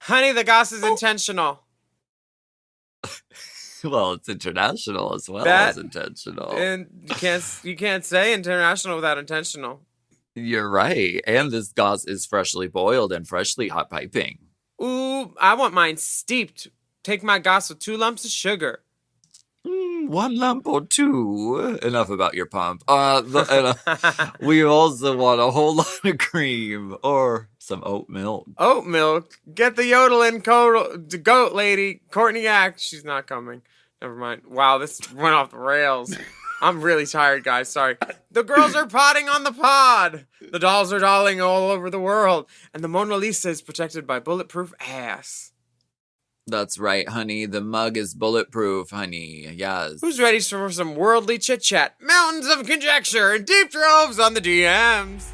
Honey, the Goss is intentional. Well, it's international as well as intentional. And you can't say international without intentional. You're right. And this Goss is freshly boiled and freshly hot piping. Ooh, I want mine steeped. Take my Goss with 2 lumps of sugar. 1 lump or 2. Enough about your pump. We also want a whole lot of cream or some oat milk. Oat milk? Get the yodeling goat lady. Courtney Act. She's not coming. Never mind. Wow, this went off the rails. I'm really tired, guys. Sorry. The girls are potting on the pod. The dolls are dolling all over the world. And the Mona Lisa is protected by bulletproof ass. That's right, honey. The mug is bulletproof, honey. Yes. Who's ready for some worldly chit-chat? Mountains of conjecture and deep droves on the DMs.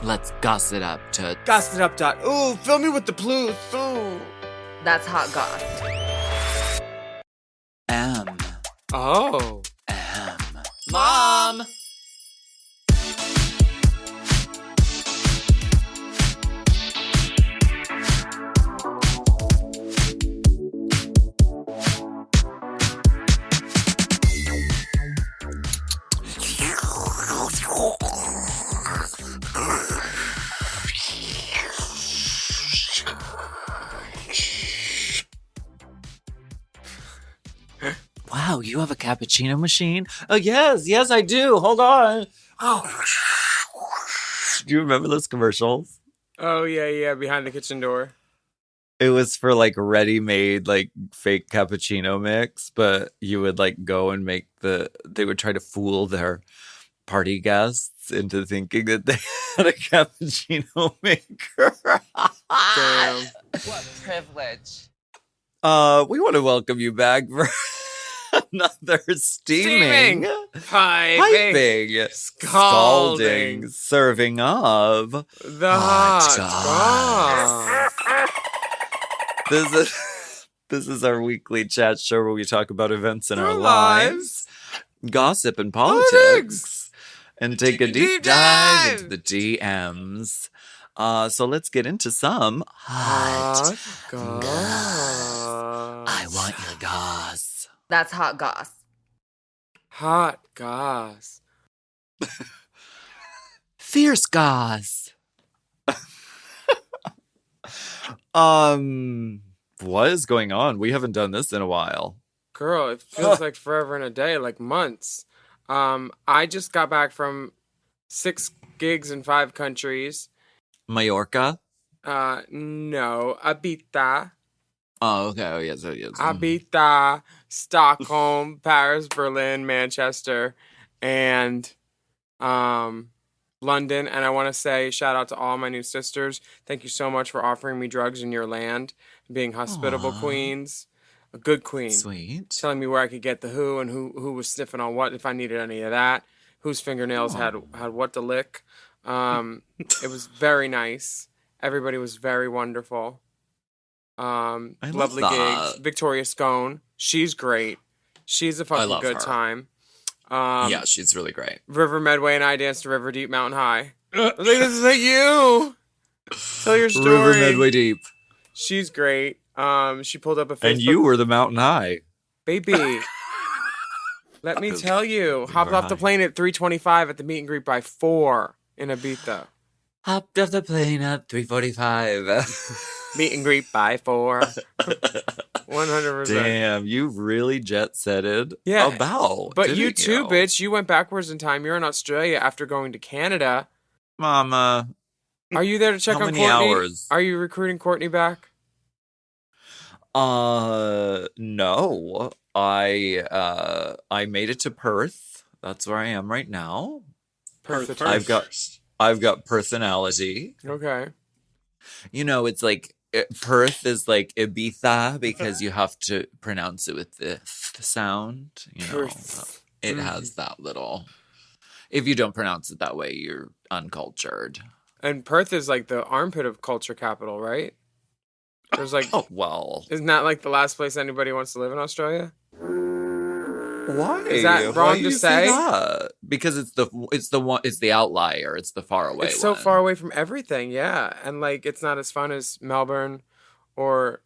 Let's goss it up, toots. Goss it up, dot. Ooh, fill me with the blues. Ooh. That's hot goss. M. Oh. M. Mom! Wow, you have a cappuccino machine? Oh, yes, I do. Hold on. Oh. Do you remember those commercials? Oh, yeah, behind the kitchen door. It was for like ready-made like fake cappuccino mix, but you would like go and make they would try to fool their party guests into thinking that they had a cappuccino maker. Damn. What privilege. We want to welcome you back for another steaming, piping, scalding, serving of the hot goss. This is our weekly chat show where we talk about events in our lives, gossip and politics, and take a deep dive into the DMs. So let's get into some hot goss. I want your goss. That's hot goss. Hot goss. Fierce goss. What is going on? We haven't done this in a while. Girl, it feels like forever and a day, like months. I just got back from 6 gigs in 5 countries. Mallorca? No, Ibiza. Oh, okay. Oh, yes. Ibiza, Stockholm, Paris, Berlin, Manchester, and London. And I want to say shout out to all my new sisters. Thank you so much for offering me drugs in your land, being hospitable queens. A good queen. Sweet. Telling me where I could get the who and who was sniffing on what, if I needed any of that. Whose fingernails had what to lick. It was very nice. Everybody was very wonderful. Lovely gigs. Victoria Scone. She's great. She's a fucking good time. Yeah, she's really great. River Medway and I danced to River Deep Mountain High. I was like, this is like you. Tell your story. River Medway Deep. She's great. She pulled up a Facebook. And you were the Mountain High. Baby. Let me tell you. Hopped off the plane at 3:25 at the meet and greet by 4 in Ibiza. Hopped off the plane at 3:45. Meet and greet by 4. 100%. Damn, you really jet-setted. Yeah. But you too, bitch. You went backwards in time. You're in Australia after going to Canada. Mama. Are you there to check on Courtney? Hours? Are you recruiting Courtney back? No. I made it to Perth. That's where I am right now. Perth. I've got personality. Okay. You know, it's like Perth is like Ibiza because you have to pronounce it with the sound. You know, it has that little. If you don't pronounce it that way, you're uncultured. And Perth is like the armpit of culture capital, right? There's like, isn't that like the last place anybody wants to live in Australia? Why? Is that wrong to say? Because it's the outlier. It's the far away. It's so far away from everything, yeah. And like, it's not as fun as Melbourne or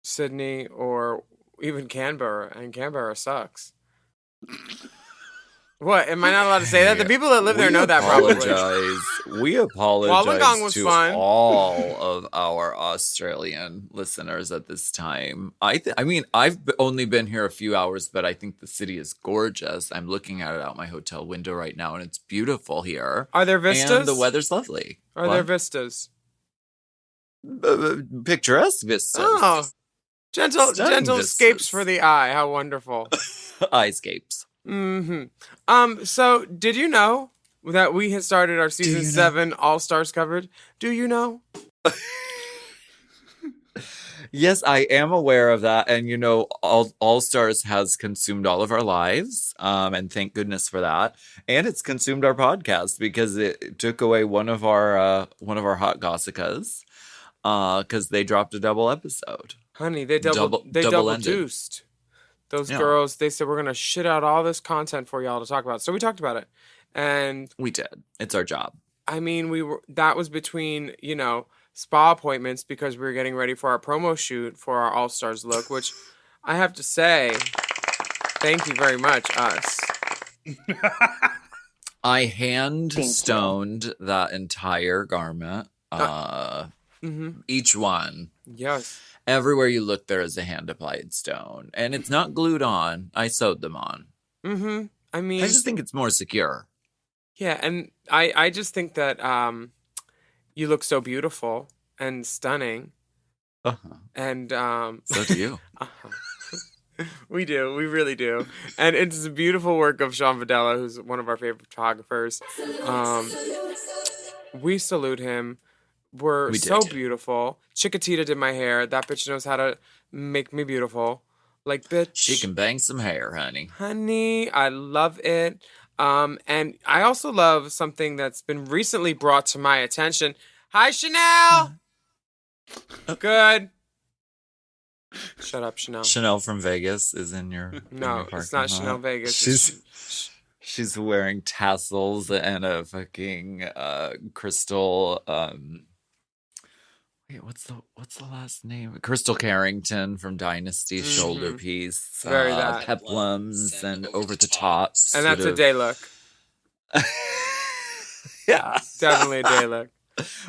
Sydney or even Canberra, and Canberra sucks. What? Am I not allowed to say that? The people that live there know that probably. We apologize Wollongong was to fun. all of our Australian listeners at this time. I mean, I've only been here a few hours, but I think the city is gorgeous. I'm looking at it out my hotel window right now, and it's beautiful here. Are there vistas? And the weather's lovely. Are there vistas? Picturesque vistas. Oh, gentle Stunning escapes vistas. for the eye. How wonderful. Eyescapes. So did you know that we had started our season 7 All Stars coverage? Do you know? Yes, I am aware of that. And, you know, All Stars has consumed all of our lives. And thank goodness for that. And it's consumed our podcast because it took away one of our hot gossicas. Because they dropped a double episode. Honey, they double juiced. Those girls, they said, we're going to shit out all this content for y'all to talk about. So we talked about it. And we did. It's our job. I mean, that was between, you know, spa appointments because we were getting ready for our promo shoot for our All Stars look, which I have to say, thank you very much, us. I hand stoned that entire garment. Each one. Yes. Everywhere you look, there is a hand-applied stone. And it's not glued on. I sewed them on. I mean... I just think it's more secure. Yeah, and I just think that you look so beautiful and stunning. And... So do you. We do. We really do. And it's a beautiful work of Sean Videla, who's one of our favorite photographers. We salute him. We're so beautiful. Chickatita did my hair. That bitch knows how to make me beautiful. Like, bitch. She can bang some hair, honey. Honey, I love it. And I also love something that's been recently brought to my attention. Hi, Chanel! Good. Shut up, Chanel. Chanel from Vegas is in your No, it's not Chanel Vegas. She's wearing tassels and a fucking crystal wait, what's the last name? Crystal Carrington from Dynasty shoulder piece. Very that. Peplums and over the top. And that's a day look. Yeah. Definitely a day look.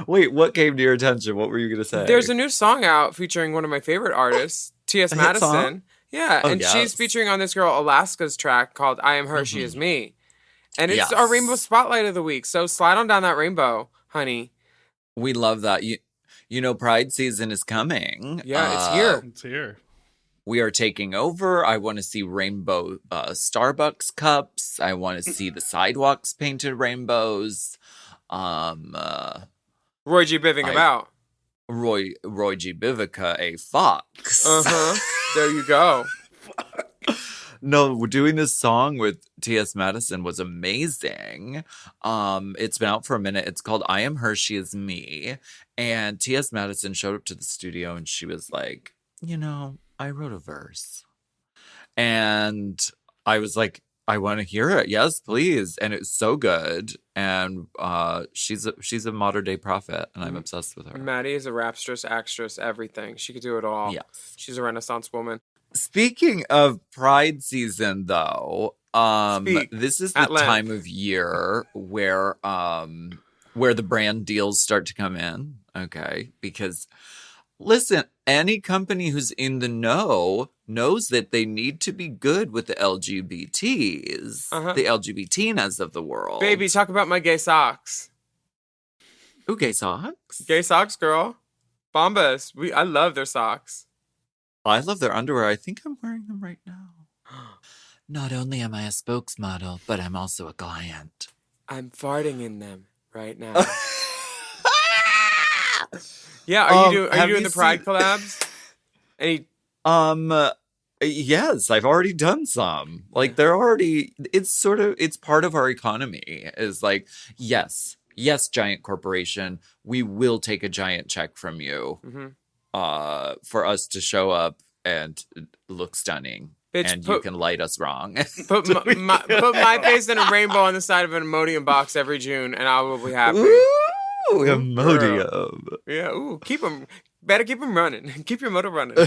Wait, what came to your attention? What were you going to say? There's a new song out featuring one of my favorite artists, T.S. Madison. Yeah, and she's featuring on this girl Alaska's track called I Am Her, She Is Me. And it's our Rainbow Spotlight of the week, so slide on down that rainbow, honey. We love that. You know, Pride season is coming. Yeah, it's here. It's here. We are taking over. I want to see rainbow Starbucks cups. I want to see the sidewalks painted rainbows. Roy G. Biving about. Roy G. Bivica, a fox. There you go. No, doing this song with T.S. Madison was amazing. It's been out for a minute. It's called I Am Her, She Is Me. And T.S. Madison showed up to the studio and she was like, you know, I wrote a verse. And I was like, I want to hear it. Yes, please. And it's so good. And she's a modern day prophet, and I'm obsessed with her. Maddie is a rapstress, actress, everything. She could do it all. Yes. She's a Renaissance woman. Speaking of Pride season, though, this is the time of year where the brand deals start to come in. Okay, because listen, any company who's in the know knows that they need to be good with the LGBTs, the LGBTinas of the world. Baby, talk about my gay socks. Ooh, gay socks? Gay socks, girl. Bombas. I love their socks. I love their underwear. I think I'm wearing them right now. Not only am I a spokesmodel, but I'm also a client. I'm farting in them right now. Yeah, are you doing the Pride collabs? Yes, I've already done some. Like it's part of our economy is like, yes, giant corporation, we will take a giant check from you for us to show up and look stunning. Bitch, and you can light us wrong. Put my face in a rainbow on the side of an Imodium box every June, and I will be happy. Ooh, Imodium. Yeah, ooh, keep them. Better keep them running. Keep your motor running. Get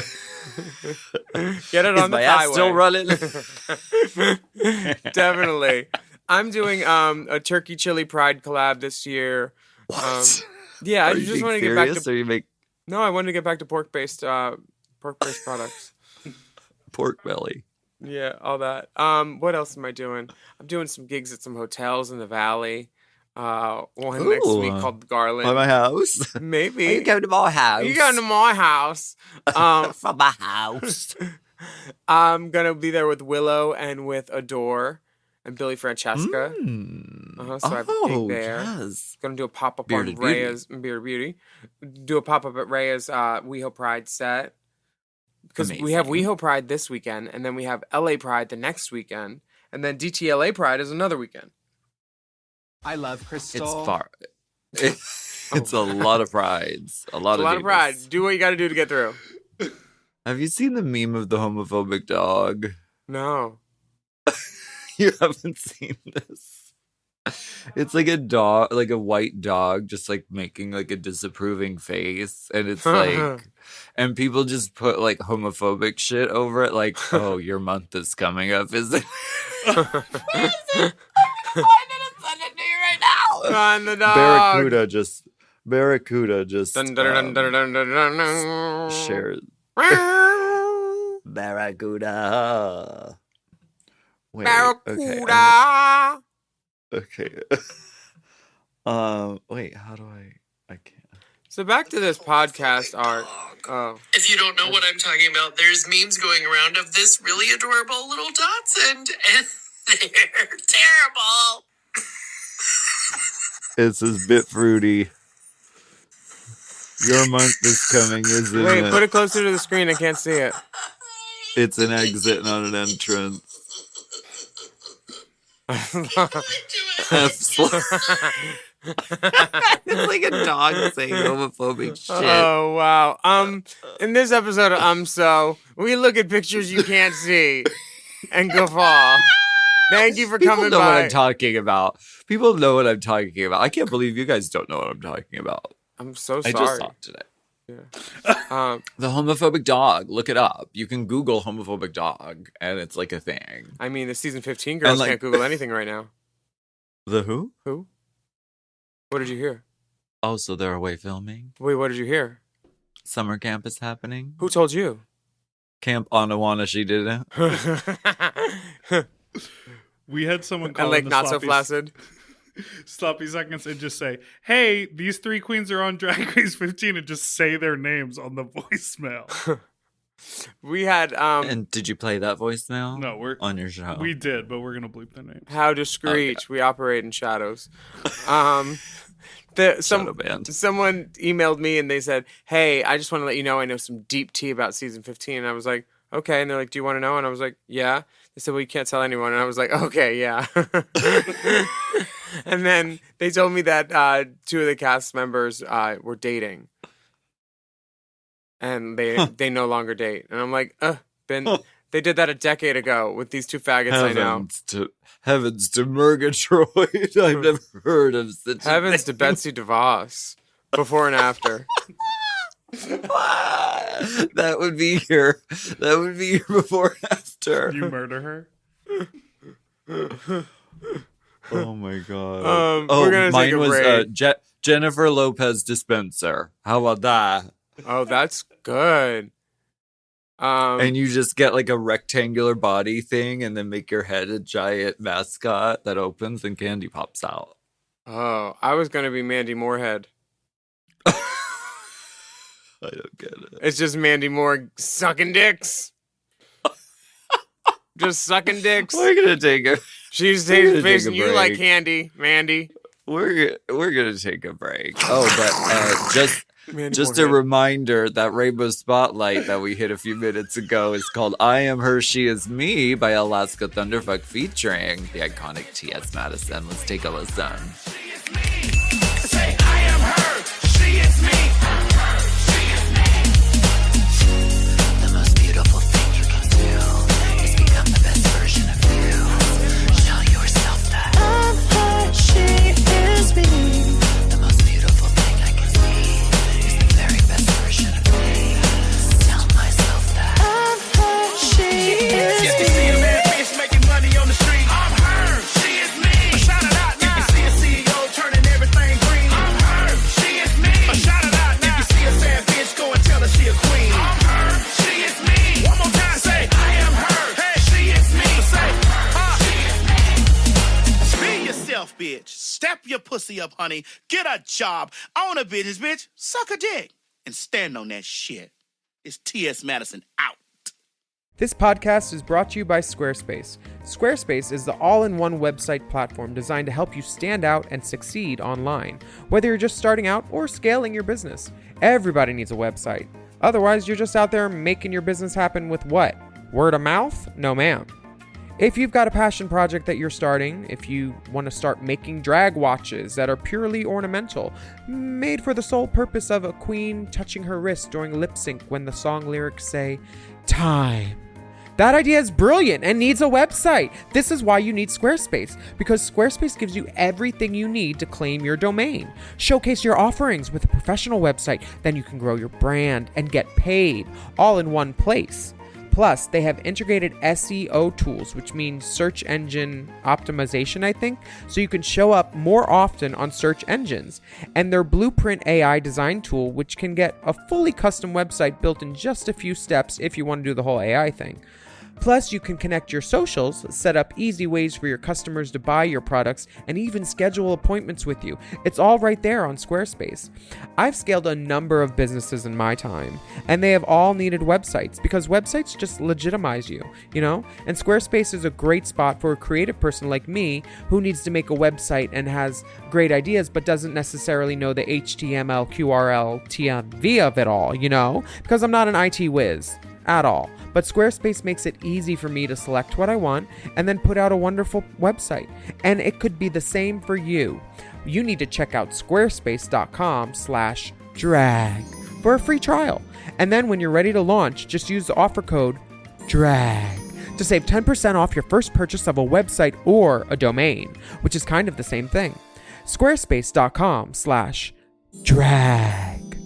it Is on the my ass highway. still running? Definitely. I'm doing a turkey chili pride collab this year. What? Yeah, I Are you just being want to get back serious, to. or you make No, I wanted to get back to pork-based products. pork belly? Yeah, all that. What else am I doing? I'm doing some gigs at some hotels in the valley. One next week Ooh. called Garland. By my house? Maybe. Are you going to my house? You going to my house. From my house. I'm gonna be there with Willow and with Adore and Billy Francesca. So I have a gig there. Yes. Gonna do a pop up on Bearded Beauty. Raya's Bearded Beauty. Do a pop up at Raya's WeHo Pride set. Because we have Amazing. WeHo Pride this weekend, and then we have LA Pride the next weekend, and then DTLA Pride is another weekend. I love Crystal. It's far. It's a lot of prides. A lot It's a lot of divas. pride. Do what you got to do to get through. Have you seen the meme of the homophobic dog? No. You haven't seen this. It's like a dog, like a white dog, just like making like a disapproving face. And it's like, and people just put like homophobic shit over it. Like, oh, your month is coming up, is it? Run the dog. Barracuda just Dun, dun, dun, dun, dun, dun, dun, dun. shares. Barracuda. Wait, Barracuda. Okay. Wait, how do I can't. So back to this podcast art. Oh. If you don't know what I'm talking about, there's memes going around of this really adorable little Dachshund, and they're terrible. It says bit fruity. Your month is coming, isn't Wait, it? put it closer to the screen. I can't see it. It's an exit, not an entrance. It's like a dog saying homophobic shit. Oh wow. In this episode of we look at pictures you can't see and guffaw. Thank you for People coming know what by. I'm talking about. People know what I'm talking about. I can't believe you guys don't know what I'm talking about. I'm so I sorry. just saw it today. Yeah. The homophobic dog. Look it up. You can Google homophobic dog, and it's like a thing. I mean, the season 15 girls like- can't Google anything right now. The who? Who? What did you hear? Oh, so they're away filming. Wait, what did you hear? Summer camp is happening. Who told you? Camp Anawana, she didn't. We had someone call And like in the not so sloppy, flaccid. sloppy seconds and just say, "Hey, these three queens are on Drag Race 15," and just say their names on the voicemail. We had And did you play that voicemail? No, we're on your show. we did, but we're gonna bleep their names. How Discreet. We operate in shadows. Shadow band. Someone emailed me and they said, "Hey, I just want to let you know I know some deep tea about season 15." And I was like, "Okay." And they're like, "Do you want to know?" And I was like, "Yeah." They said, "Well, you can't tell anyone." And I was like, "Okay, yeah." And then they told me that two of the cast members were dating, and they no longer date. And I'm like, they did that a decade ago with these two faggots I know. Heavens to Murgatroyd. I've never heard of such Heavens to Betsy DeVos, before and after. That would be your before and after. You murder her? Oh my god. We're gonna take mine a was break. Jennifer Lopez Dispenser. How about that? Oh, that's good. And you just get like a rectangular body thing and then make your head a giant mascot that opens and candy pops out. Oh, I was gonna be Mandy Moorhead. I don't get it. It's just Mandy Moore sucking dicks. Just sucking dicks. We're gonna take a She's we're gonna facing take a you like break. candy, Mandy. we're gonna take a break. Oh, but Mandy just a Moorhead. reminder that Rainbow Spotlight that we hit a few minutes ago is called I Am Her, She Is Me by Alaska Thunderfuck featuring the iconic T.S. Madison. Let's take a listen. Say, I am her, she is me. The most beautiful thing you can do is become the best version of you. Show yourself that I'm her, she is me. The most beautiful thing I can see is the very best version of you. Step your pussy up, honey. Get a job. Own a business, bitch. Suck a dick. And stand on that shit. It's T.S. Madison out. This podcast is brought to you by Squarespace. Squarespace is the all-in-one website platform designed to help you stand out and succeed online. Whether you're just starting out or scaling your business, everybody needs a website. Otherwise, you're just out there making your business happen with what? Word of mouth? No, ma'am. If you've got a passion project that you're starting, if you want to start making drag watches that are purely ornamental, made for the sole purpose of a queen touching her wrist during lip sync when the song lyrics say, time. That idea is brilliant and needs a website. This is why you need Squarespace, because Squarespace gives you everything you need to claim your domain. Showcase your offerings with a professional website, then you can grow your brand and get paid all in one place. Plus, they have integrated SEO tools, which means search engine optimization, I think, so you can show up more often on search engines. And their Blueprint AI design tool, which can get a fully custom website built in just a few steps if you want to do the whole AI thing. Plus, you can connect your socials, set up easy ways for your customers to buy your products, and even schedule appointments with you. It's all right there on Squarespace. I've scaled a number of businesses in my time, and they have all needed websites because websites just legitimize you, you know? And Squarespace is a great spot for a creative person like me who needs to make a website and has great ideas but doesn't necessarily know the HTML, QRL, TMV of it all, you know? Because I'm not an IT whiz at all. But Squarespace makes it easy for me to select what I want and then put out a wonderful website. And it could be the same for you. You need to check out squarespace.com/drag for a free trial. And then when you're ready to launch, just use the offer code DRAG to save 10% off your first purchase of a website or a domain, which is kind of the same thing. Squarespace.com/drag.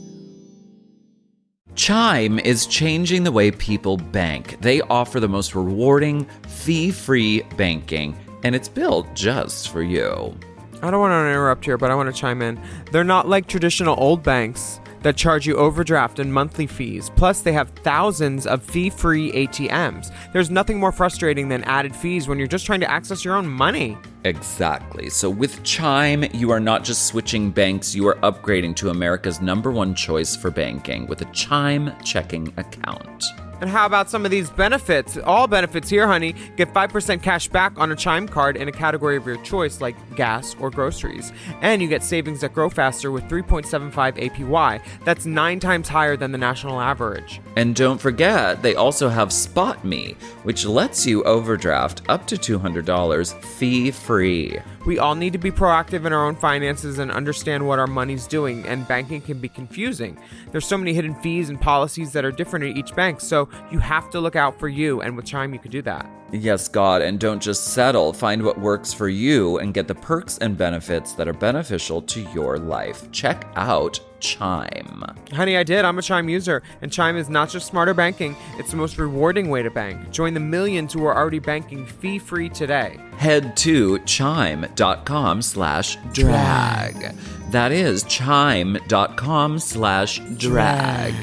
Chime is changing the way people bank. They offer the most rewarding, fee-free banking, and it's built just for you. I don't want to interrupt here, but I want to chime in. They're not like traditional old banks that charge you overdraft and monthly fees. Plus, they have thousands of fee-free ATMs. There's nothing more frustrating than added fees when you're just trying to access your own money. Exactly. So with Chime, you are not just switching banks, you are upgrading to America's #1 choice for banking with a Chime checking account. And how about some of these benefits? All benefits here, honey. Get 5% cash back on a Chime card in a category of your choice like gas or groceries. And you get savings that grow faster with 3.75 APY. That's 9 times higher than the national average. And don't forget, they also have Spot Me, which lets you overdraft up to $200 fee-free. We all need to be proactive in our own finances and understand what our money's doing, and banking can be confusing. There's so many hidden fees and policies that are different at each bank, so you have to look out for you, and with Chime you can do that. Yes, God, and don't just settle. Find what works for you and get the perks and benefits that are beneficial to your life. Check out Chime. Honey, I did. I'm a Chime user, and Chime is not just smarter banking, it's the most rewarding way to bank. Join the millions who are already banking fee-free today. Head to chime.com/drag. That is chime.com/drag.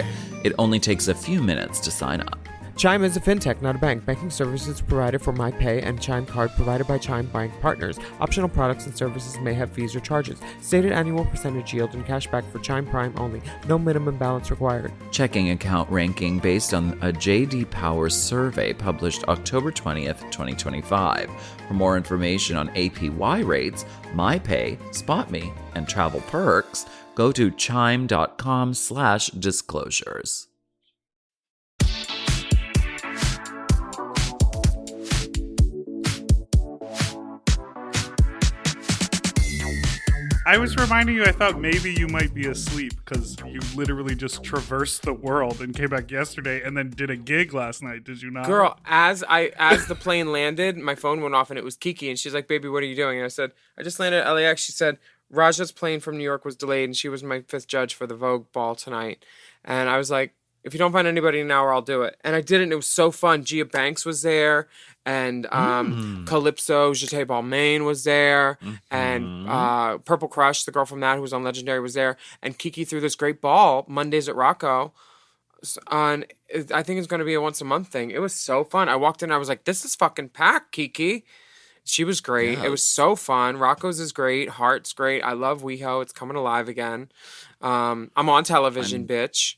It only takes a few minutes to sign up. Chime is a fintech, not a bank. Banking services provided for MyPay and Chime Card provided by Chime Bank Partners. Optional products and services may have fees or charges. Stated annual percentage yield and cashback for Chime Prime only. No minimum balance required. Checking account ranking based on a J.D. Power survey published October 20th, 2025. For more information on APY rates, MyPay, SpotMe, and travel perks, go to chime.com/disclosures. I was reminding you, I thought maybe you might be asleep because you literally just traversed the world and came back yesterday and then did a gig last night. Did you not? Girl, as the plane landed, my phone went off and it was Kiki, and she's like, "Baby, what are you doing?" And I said, "I just landed at LAX." She said, "Raja's plane from New York was delayed, and she was my 5th judge for the Vogue ball tonight." And I was like, "If you don't find anybody in an hour, I'll do it." And I did it, and it was so fun. Gia Banks was there, and Calypso Jete Balmain was there, and Purple Crush, the girl from that who was on Legendary, was there, and Kiki threw this great ball Mondays at Rocco. On, I think it's going to be a once a month thing. It was so fun. I walked in, I was like, "This is fucking packed, Kiki." She was great. It was Yes. so fun. Rocco's is great. Heart's great. I love WeHo. It's coming alive again. I'm on television, bitch.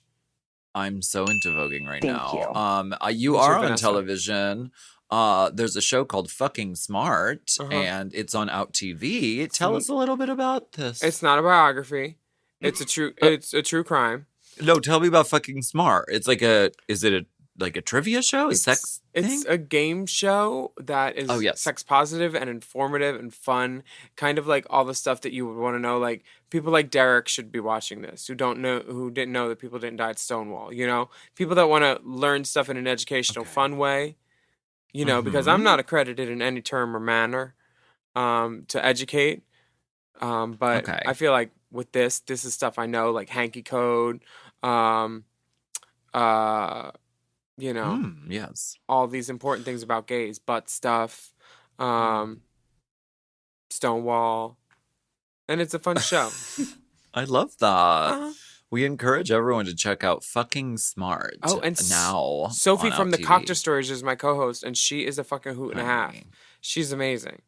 I'm so into voguing right Thank now. you. You Me too, are on Vanessa. television. There's a show called Fucking Smart, Uh-huh. and it's on Out TV. Tell us a little bit about this. It's not a biography. It's a true crime. No, tell me about Fucking Smart. Is it like a trivia show? A sex thing? It's a game show that is Oh, yes. sex positive and informative and fun. Kind of like all the stuff that you would want to know. Like people like Derek should be watching this who didn't know that people didn't die at Stonewall. You know, people that want to learn stuff in an educational, fun way. You know, because I'm not accredited in any term or manner to educate. But Okay. I feel like with this is stuff I know, like hanky code. You know, Yes. all these important things about gays, butt stuff, Stonewall, and it's a fun show. I love that. Uh-huh. We encourage everyone to check out Fucking Smart. Oh, and now Sophie on from Out the TV. Cocteau Stories is my co-host, and she is a fucking hoot and a half. Honey. She's amazing.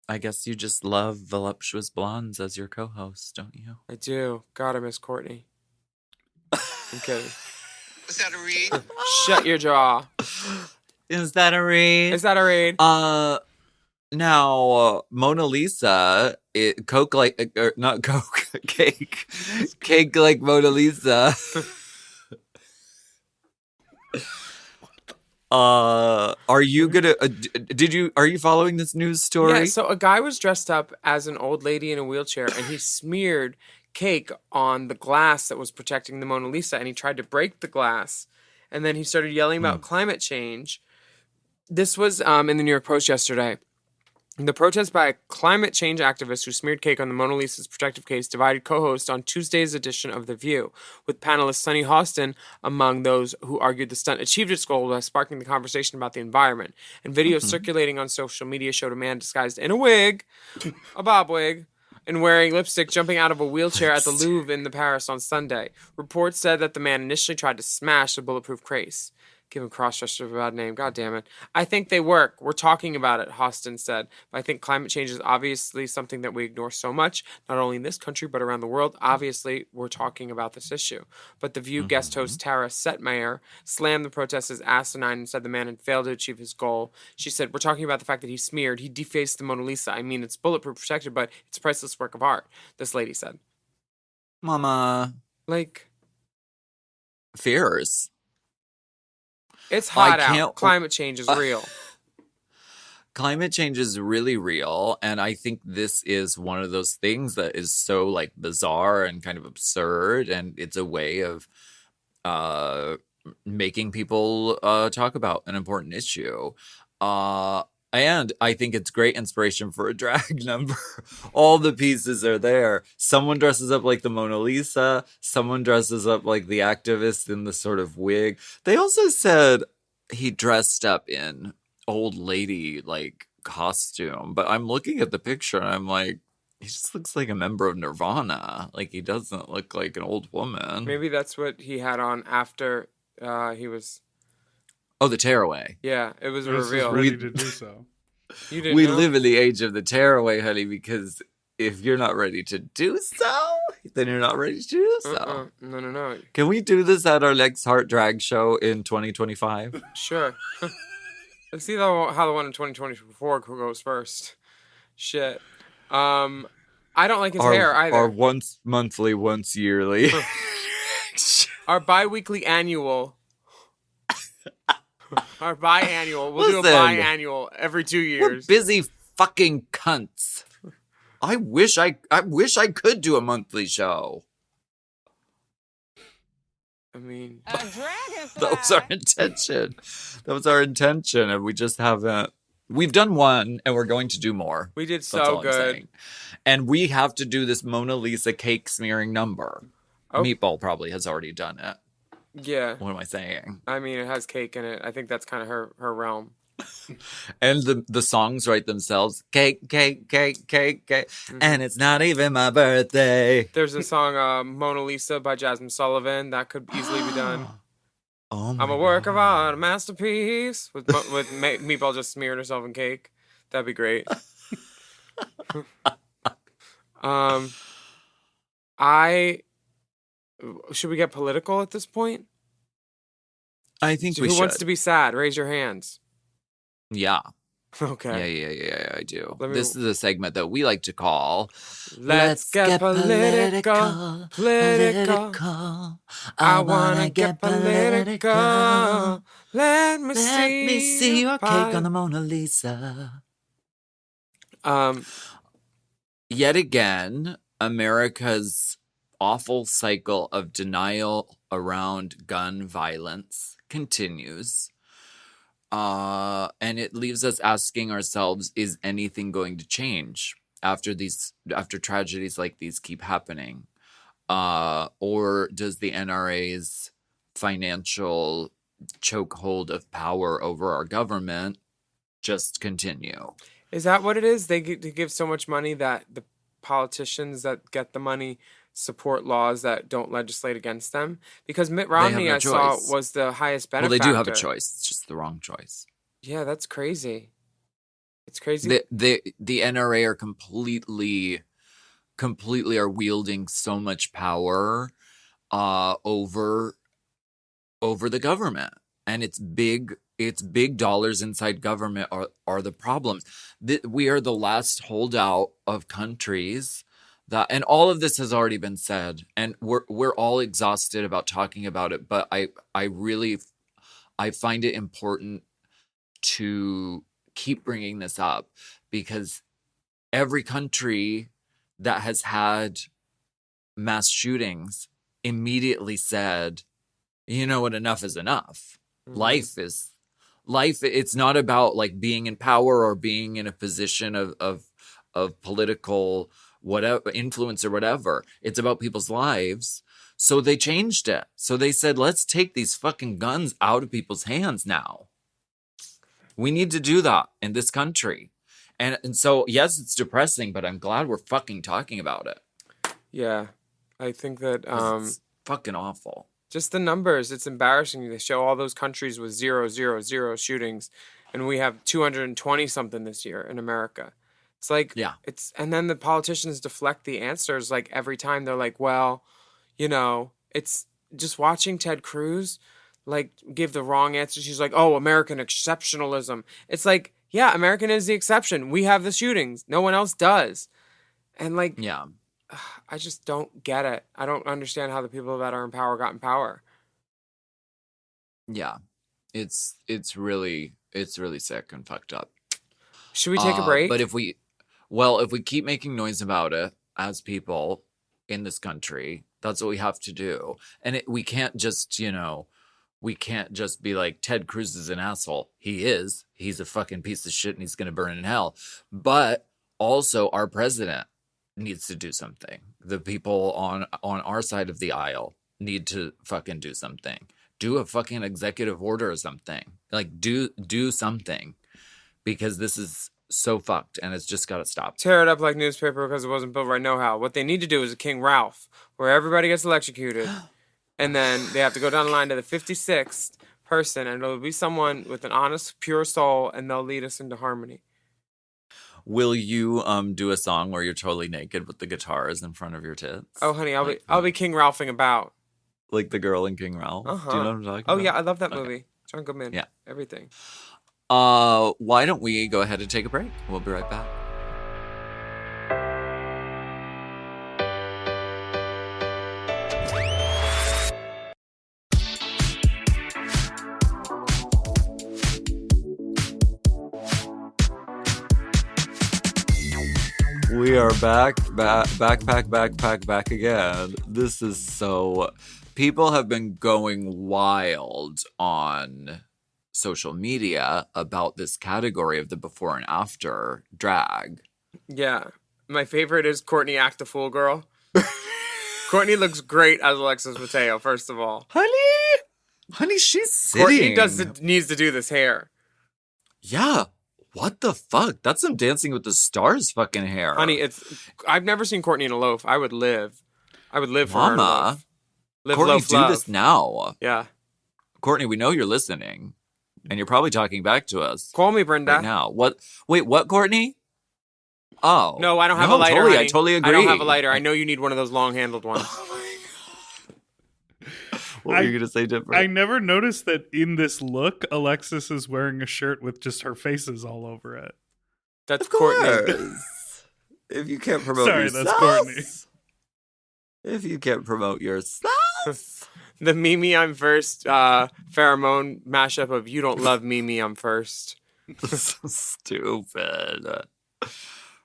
I guess you just love voluptuous blondes as your co-host, don't you? I do. God, I miss Courtney. I'm kidding. Was that a read? Shut your jaw. Is that a read? Is that a read? Now Mona Lisa, Coke like not Coke, cake like Mona Lisa. Are you gonna? Are you following this news story? Yeah, so a guy was dressed up as an old lady in a wheelchair, and he smeared cake on the glass that was protecting the Mona Lisa, and he tried to break the glass, and then he started yelling about climate change. This was in the New York Post yesterday. The protest by a climate change activist who smeared cake on the Mona Lisa's protective case divided co-hosts on Tuesday's edition of The View, with panelist Sunny Hostin among those who argued the stunt achieved its goal by sparking the conversation about the environment. And videos circulating on social media showed a man disguised in a wig, a bob wig, and wearing lipstick jumping out of a wheelchair at the Louvre in Paris on Sunday. Reports said that the man initially tried to smash the bulletproof case. Give him cross-dresser a bad name. God damn it. I think they work. We're talking about it, Hostin said. But I think climate change is obviously something that we ignore so much, not only in this country, but around the world. Obviously, we're talking about this issue. But The View guest host Tara Setmeyer slammed the protest as asinine and said the man had failed to achieve his goal. She said, we're talking about the fact that he defaced the Mona Lisa. I mean, it's bulletproof protected, but it's a priceless work of art, this lady said. Mama. Like, Fears. it's hot I can't- out. Climate change is real. Climate change is really real, and I think this is one of those things that is so like bizarre and kind of absurd, and it's a way of making people talk about an important issue. And I think it's great inspiration for a drag number. All the pieces are there. Someone dresses up like the Mona Lisa. Someone dresses up like the activist in the sort of wig. They also said he dressed up in old lady like costume. But I'm looking at the picture and I'm like, he just looks like a member of Nirvana. Like he doesn't look like an old woman. Maybe that's what he had on after he was... Oh, the tearaway. Yeah, it was a Bruce is reveal. ready to do so. You didn't We know? live in the age of the tearaway, honey, because if you're not ready to do so, then you're not ready to do so. No. Can we do this at our next Heart Drag show in 2025? Sure. Let's see how the one in 2024 goes first. Shit. I don't like his hair either. Our once monthly, once yearly. Our bi-weekly annual. Our biannual. We'll do a Listen. biannual every 2 We're years. busy fucking cunts. I wish I could do a monthly show. I mean, A dragonfly. That was our intention. That was our intention, and we just haven't. We've done one, and we're going to do more. we did That's so all I'm good. saying. And we have to do this Mona Lisa cake smearing number. Oh. Meatball probably has already done it. Yeah. What am I saying? I mean, it has cake in it. I think that's kind of her realm. And the songs write themselves. Cake, cake, cake, cake, cake. Mm-hmm. And it's not even my birthday. There's a song, Mona Lisa by Jasmine Sullivan. That could easily be done. Oh I'm a work of art, a masterpiece. With Meatball just smearing herself in cake. That'd be great. Should we get political at this point? I think we Who should. wants to be sad? Raise your hands. Yeah. Okay. Yeah, I do. Let me- This is a segment that we like to call Let's get political. Political. I wanna get political. Let me see your cake body. on the Mona Lisa. Um, Yet again, America's awful cycle of denial around gun violence continues. And it leaves us asking ourselves, is anything going to change after tragedies like these keep happening? Or does the NRA's financial chokehold of power over our government just continue? is that what it is? They give so much money that the politicians that get the money support laws that don't legislate against them? Because Mitt Romney, no I saw, choice. was the highest Well, benefactor. they do have a choice. It's just the wrong choice. Yeah, that's crazy. It's crazy. The NRA are completely are wielding so much power over the government, and it's big dollars inside government are the problems. We are the last holdout of countries that, and all of this has already been said, and we're all exhausted about talking about it, but I find it important to keep bringing this up, because every country that has had mass shootings immediately said, you know what, enough is enough. Mhm. Life, it's not about like being in power or being in a position of political whatever influence or whatever. It's about people's lives. So they changed it. So they said, let's take these fucking guns out of people's hands now. We need to do that in this country. And so, yes, it's depressing, but I'm glad we're fucking talking about it. Yeah, I think that 'Cause it's fucking awful. just the numbers, it's embarrassing. They show all those countries with 0 shootings, and we have 220 something this year in America. It's like, Yeah. and then the politicians deflect the answers like every time. They're like, well, you know, it's just watching Ted Cruz like give the wrong answer. She's like, oh, American exceptionalism. It's like, yeah, American is the exception. We have the shootings. No one else does. And like, Yeah. I just don't get it. I don't understand how the people that are in power got in power. Yeah. It's really sick and fucked up. Should we take a break? But if we keep making noise about it as people in this country, that's what we have to do. And we can't just, be like, Ted Cruz is an asshole. He is. He's a fucking piece of shit and he's going to burn in hell. But also our president needs to do something. The people on our side of the aisle need to fucking do something. Do a fucking executive order or something. Like, do something. Because this is so fucked and it's just got to stop. Tear it up like newspaper because it wasn't built right. Know how. What they need to do is a King Ralph, where everybody gets electrocuted, and then they have to go down the line to the 56th person, and it'll be someone with an honest, pure soul, and they'll lead us into harmony. Will you do a song where you're totally naked with the guitars in front of your tits? Oh, honey, I'll be King Ralphing about. Like the girl in King Ralph? Uh-huh. Do you know what I'm talking Oh about? yeah, I love that movie. John Goodman. Yeah. Everything. Why don't we go ahead and take a break? We'll be right back. We are back again. This is so... People have been going wild on social media about this category of the before and after drag. Yeah. My favorite is Courtney Act the Fool Girl. Courtney looks great as Alexis Mateo, first of all. Honey, she's sitting. Courtney needs to do this hair. Yeah. What the fuck? That's some Dancing with the Stars fucking hair. Honey, I've never seen Courtney in a loaf. I would live for her in a Mama. loaf. Live, Courtney, loaf, do love. this now. Yeah. Courtney, we know you're listening. And you're probably talking back to us Call me, Brenda. right now. What? Wait, what, Courtney? Oh. No, I don't have a lighter, Totally, honey. I totally agree. I don't have a lighter. I know you need one of those long-handled ones. What were you going to say different? I never noticed that in this look, Alexis is wearing a shirt with just her faces all over it. That's Of Courtney. course. If you can't promote Sorry, yourself. that's Courtney. If you can't promote yourself. The Mimi I'm First pheromone mashup of You Don't Love Mimi I'm First. So stupid.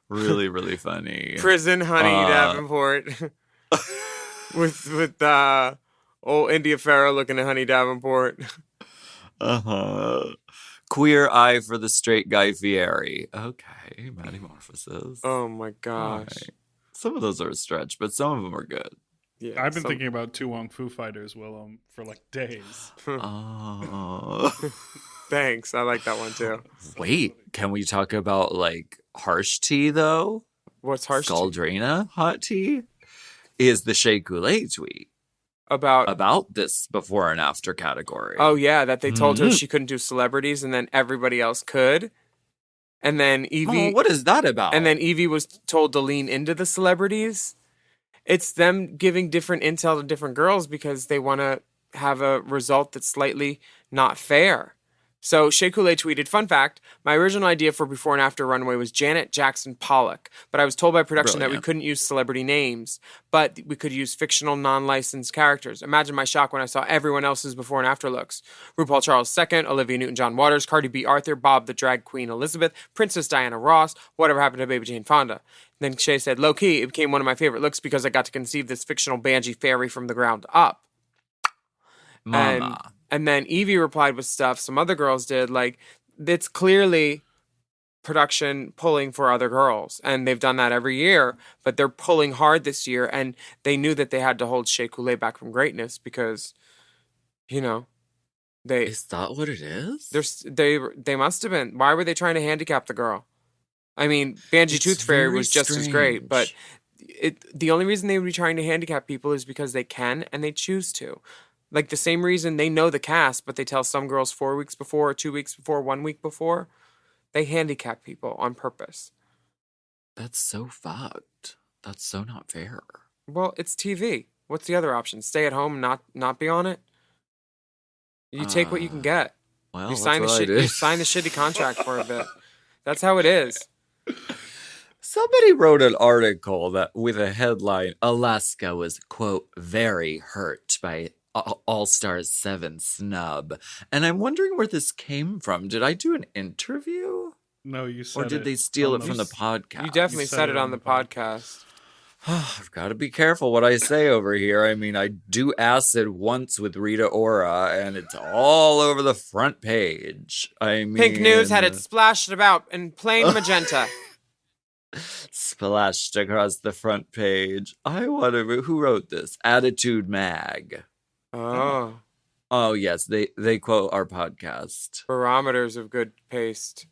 Really, really funny. Prison Honey Davenport. with old India Pharaoh looking at Honey Davenport. Uh-huh. Queer eye for the straight guy Fieri. Okay, metamorphosis. Oh my gosh. Alright. Some of those are a stretch, but some of them are good. Yeah, I've been thinking about Tu Wong Foo Fighters, Willam, for like days. Oh. Thanks. I like that one too. Wait, can we talk about like harsh tea though? What's harsh? Scaldrina hot tea is the Shea Coulee tweet about this before and after category. Oh yeah, that they told her Mhm. she couldn't do celebrities and then everybody else could. And then Evie what is that about? And then Evie was told to lean into the celebrities. It's them giving different intel to different girls because they want to have a result that's slightly not fair. So Shea Coulee tweeted, fun fact, my original idea for Before and After Runway was Janet Jackson Pollock, but I was told by production that we Brilliant. couldn't use celebrity names, but we could use fictional non-licensed characters. Imagine my shock when I saw everyone else's Before and After looks. RuPaul Charles II, Olivia Newton-John Waters, Cardi B. Arthur, Bob the Drag Queen Elizabeth, Princess Diana Ross, whatever happened to Baby Jane Fonda. Then Shea said, low-key, it became one of my favorite looks because I got to conceive this fictional Banshee fairy from the ground up. Mama. And then Evie replied with stuff some other girls did. Like, it's clearly production pulling for other girls. And they've done that every year. But they're pulling hard this year. And they knew that they had to hold Shea Coulee back from greatness because, you know, Is that what it is? they must have been. Why were they trying to handicap the girl? I mean, Banshee It's Tooth Fairy very was just as great. But strange. the only reason they would be trying to handicap people is because they can and they choose to. Like the same reason they know the cast, but they tell some girls 4 weeks before, or 2 weeks before, 1 week before. They handicap people on purpose. That's so fucked. That's so not fair. Well, it's TV. What's the other option? Stay at home and not be on it? You take what you can get. Well, You sign the that's what I shit. You did. sign the shitty contract for a bit. That's how it is. Somebody wrote an article that with a headline, Alaska was, quote, very hurt by All Stars 7 snub. And I'm wondering where this came from. Did I do an interview? No, you said Or did it they steal on it from the podcast? You definitely said said it it on on the the pod. podcast. I've got to be careful what I say over here. I mean, I do acid once with Rita Ora, and it's all over the front page. I mean, Pink News had it splashed about in plain magenta. splashed across the front page. I wonder who wrote this. Attitude Mag. Oh, Oh yes, they quote our podcast. barometers of good paste.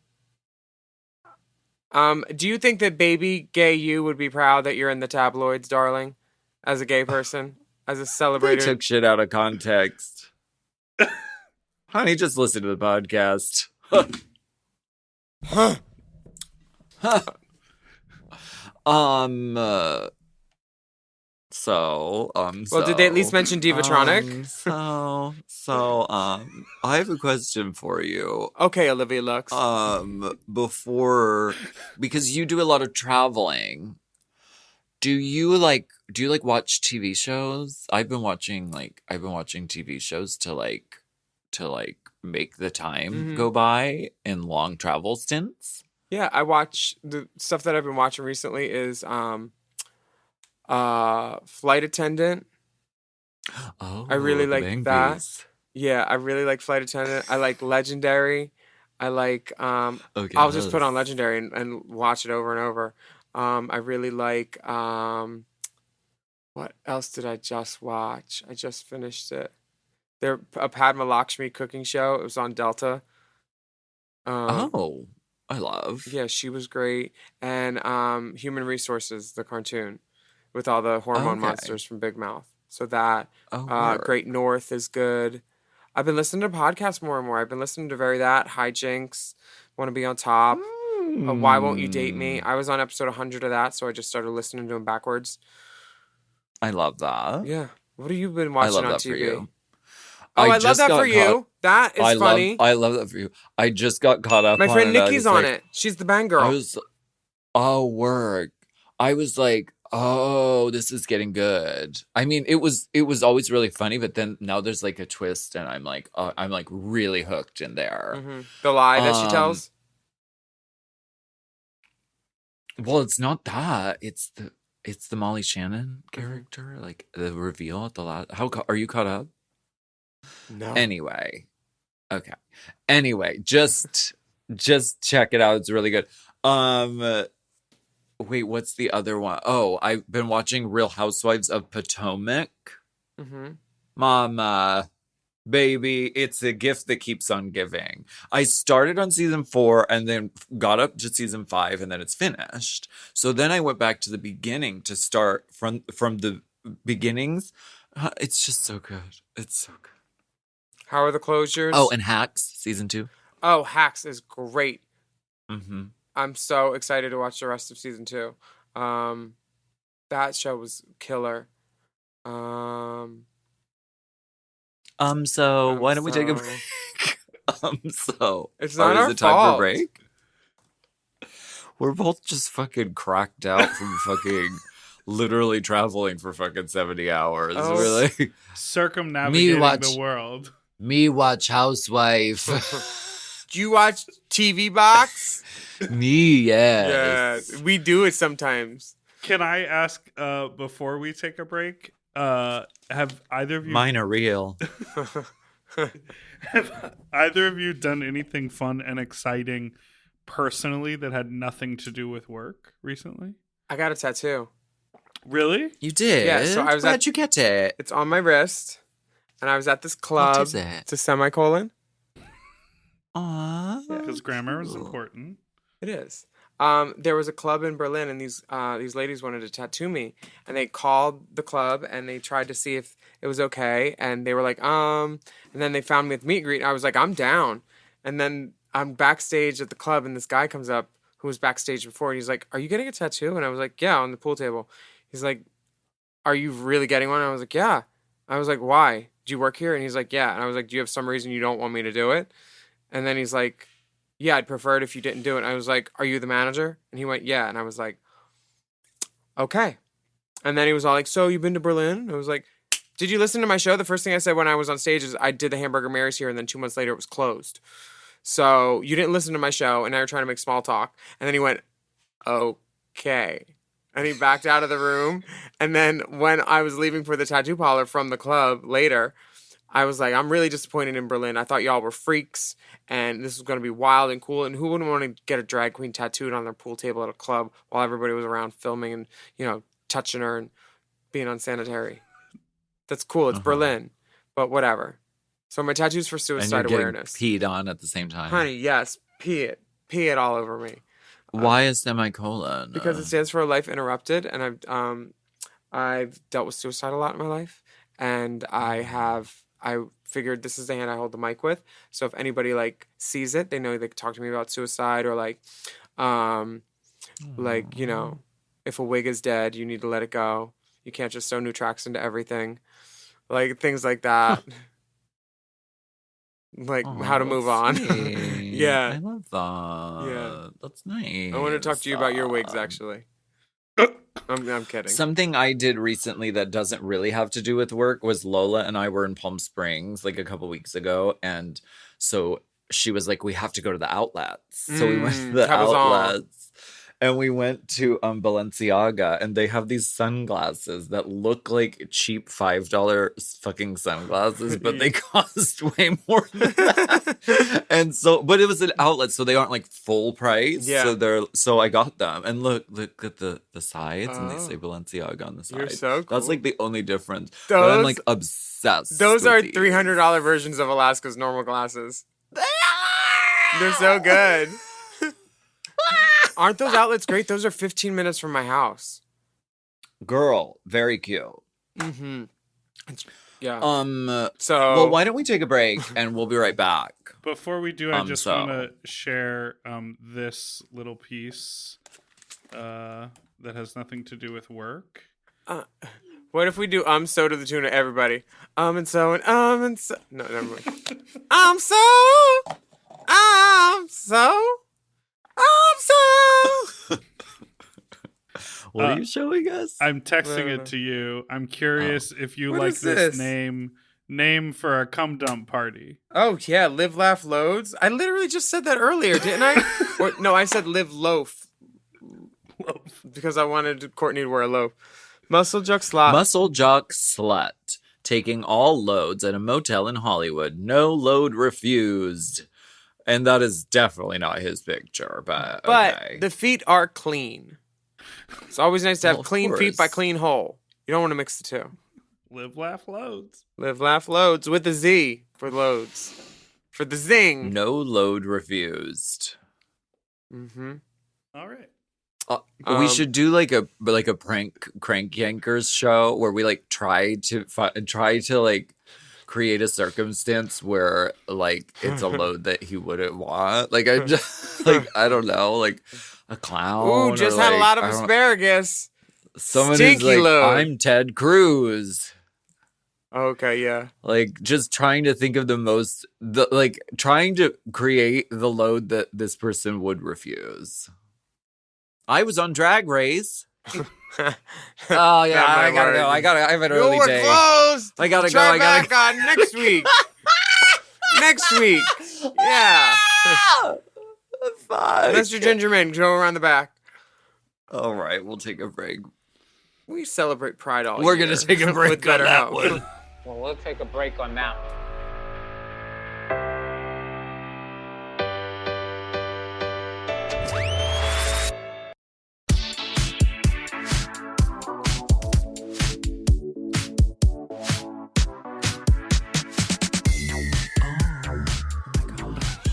Do you think that baby gay you would be proud that you're in the tabloids, darling? As a gay person? As a They celebrated... took shit out of context. Honey, just listen to the podcast. Well, did they at least mention Divatronic? I have a question for you. Okay, Olivia Lux. Before, because you do a lot of traveling, do you like watch TV shows? I've been watching TV shows to make the time go by in long travel stints. Yeah, I watch... The stuff that I've been watching recently is Flight Attendant. Oh, I really the like Bang that. Bees. Yeah, I really like Flight Attendant. I like Legendary. I like... I'll just put on yes. Legendary and watch it over and over. I really like... what else did I just watch? I just finished it. A Padma Lakshmi cooking show. It was on Delta. I love. Yeah, she was great. And Human Resources, the cartoon, with all the hormone Okay. monsters from Big Mouth. So that Oh, Great North is good. I've been listening to podcasts more and more. I've been listening to Very That, Hijinks, Want to Be on Top, Why Won't You Date Me? I was on episode 100 of that, so I just started listening to them backwards. I love that. Yeah. What have you been I watching love on that TV? for you. Oh, I love just that got for you. caught- That is funny. I love that for you. I just got caught up. My on friend it. I Nikki's was on like- it. She's the bang girl. I was, oh, work. I was like, oh, this is getting good. I mean, it was always really funny, but then now there's like a twist, and I'm like really hooked in there. Mhm. The lie that she tells. Well, it's not that. It's the Molly Shannon character, like the reveal at the last. Are you caught up? No. Anyway, okay. Anyway, just check it out. It's really good. Wait, what's the other one? Oh, I've been watching Real Housewives of Potomac. Mm-hmm. Mama, baby, it's a gift that keeps on giving. I started on season 4 and then got up to season 5 and then it's finished. So then I went back to the beginning to start from the beginnings. It's just so good. It's so good. How are the closures? Oh, and Hacks season 2. Oh, Hacks is great. Mm-hmm. I'm so excited to watch the rest of season 2. That show was killer. So why don't we take a break? So It's not is our it time fault. for a break? We're both just fucking cracked out from fucking literally traveling for fucking 70 hours. Oh. We're like, Circumnavigating watch- the world. me watch Housewife. Do you watch TV Box? Me, yes. Yeah, we do it sometimes. Can I ask before we take a break? Have either of you Mine are real. have either of you done anything fun and exciting personally that had nothing to do with work recently? I got a tattoo. Really? You did? Yeah, so I was How'd at- you get it? It's on my wrist, and I was at this club. is it? It's a semicolon. Aww. Because grammar is important. It is. There was a club in Berlin, and these ladies wanted to tattoo me, and they called the club and they tried to see if it was okay, and they were like, and then they found me at the meet and greet, and I was like, I'm down, and then I'm backstage at the club, and this guy comes up who was backstage before, and he's like, are you getting a tattoo? And I was like, yeah, on the pool table. He's like, are you really getting one? And I was like, yeah. I was like, why? Do you work here? And he's like, yeah. And I was like, do you have some reason you don't want me to do it? And then he's like, yeah, I'd prefer it if you didn't do it. And I was like, are you the manager? And he went, yeah. And I was like, okay. And then he was all like, so you've been to Berlin? And I was like, did you listen to my show? The first thing I said when I was on stage is I did the Hamburger Mary's here, and then 2 months later it was closed. So you didn't listen to my show, and now you're trying to make small talk. And then he went, okay. And he backed out of the room. And then when I was leaving for the tattoo parlor from the club later, I was like, I'm really disappointed in Berlin. I thought y'all were freaks, and this was going to be wild and cool. And who wouldn't want to get a drag queen tattooed on their pool table at a club while everybody was around filming and, you know, touching her and being unsanitary? That's cool. It's Berlin, but whatever. So my tattoo's for And suicide you're getting awareness. peed on at the same time. Honey, yes, pee it. Pee it all over me. Why a semicolon? Because it stands for life interrupted, and I've dealt with suicide a lot in my life, and I figured this is the hand I hold the mic with. So if anybody like sees it, they know they can talk to me about suicide, or like you know, if a wig is dead, you need to let it go. You can't just sew new tracks into everything, like things like that. Like how to move on. Yeah. I love that. Yeah. That's nice. I want to talk to you about your wigs, actually. I'm kidding. Something I did recently that doesn't really have to do with work was Lola and I were in Palm Springs like a couple weeks ago. And so she was like, we have to go to the outlets. So we went to the Cabazon. outlets. And we went to Balenciaga, and they have these sunglasses that look like cheap $5 fucking sunglasses, but they cost way more than that. And so, but it was an outlet, so they aren't like full price. Yeah. So I got them, and look at the sides, and they Oh. say Balenciaga on the side. You're so cool. That's like the only difference. But I'm Those- like obsessed. Those with are these. $300 versions of Alaska's normal glasses. They're so good. Aren't those outlets great? Those are 15 minutes from my house. Girl, very cute. Mm-hmm. Yeah. So well, why don't we take a break and we'll be right back. Before we do, I just want to share this little piece that has nothing to do with work. What if we do so to the tune of everybody? And so. No, never mind. So. What are you showing us? I'm texting it to you. I'm curious if you like this name for a cum dump party. Oh yeah, Live Laugh Loadz. I literally just said that earlier, didn't I? No, I said Live Loaf. Because I wanted Courtney to wear a loaf. Muscle Jock Slut. Taking all loads at a motel in Hollywood. No load refused. And that is definitely not his picture, but okay. The feet are clean. It's always nice to have clean feet by clean hole. You don't want to mix the two. Live, laugh, loads. Live, laugh, loads with a Z for loads. For the zing. No load refused. Mm-hmm. All right. We should do like a prank crank yankers show where we like try to like create a circumstance where like it's a load that he wouldn't want. Like I just like I don't know, like a clown. Ooh, just had a lot of asparagus. Someone who's like, I'm Ted Cruz. Okay, yeah. Like just trying to think of trying to create the load that this person would refuse. I was on Drag Race. Oh yeah, I gotta go. I have an early day. Closed. I gotta go. I gotta go. Next week. Next week. Yeah. Fine. Mr. Gingerman, go around the back. All right, we'll take a break. We celebrate Pride all year. We're gonna take a break on that one. Well, we'll take a break on that one.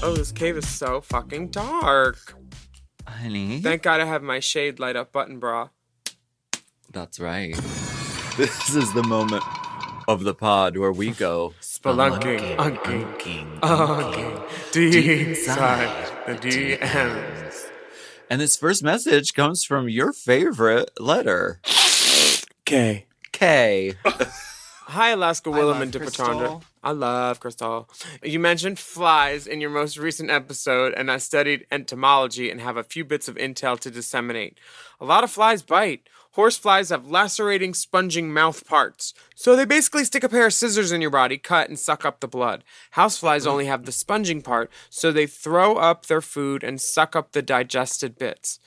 Oh, this cave is so fucking dark. Honey. Thank God I have my shade light up button bra. That's right. This is the moment of the pod where we go spelunking, unking, deep inside the DMs. And this first message comes from your favorite letter. K. Hi, Alaska, Willam and Alaska. I love Crystal. You mentioned flies in your most recent episode, and I studied entomology and have a few bits of intel to disseminate. A lot of flies bite. Horseflies have lacerating, sponging mouth parts. So they basically stick a pair of scissors in your body, cut, and suck up the blood. Houseflies only have the sponging part, so they throw up their food and suck up the digested bits.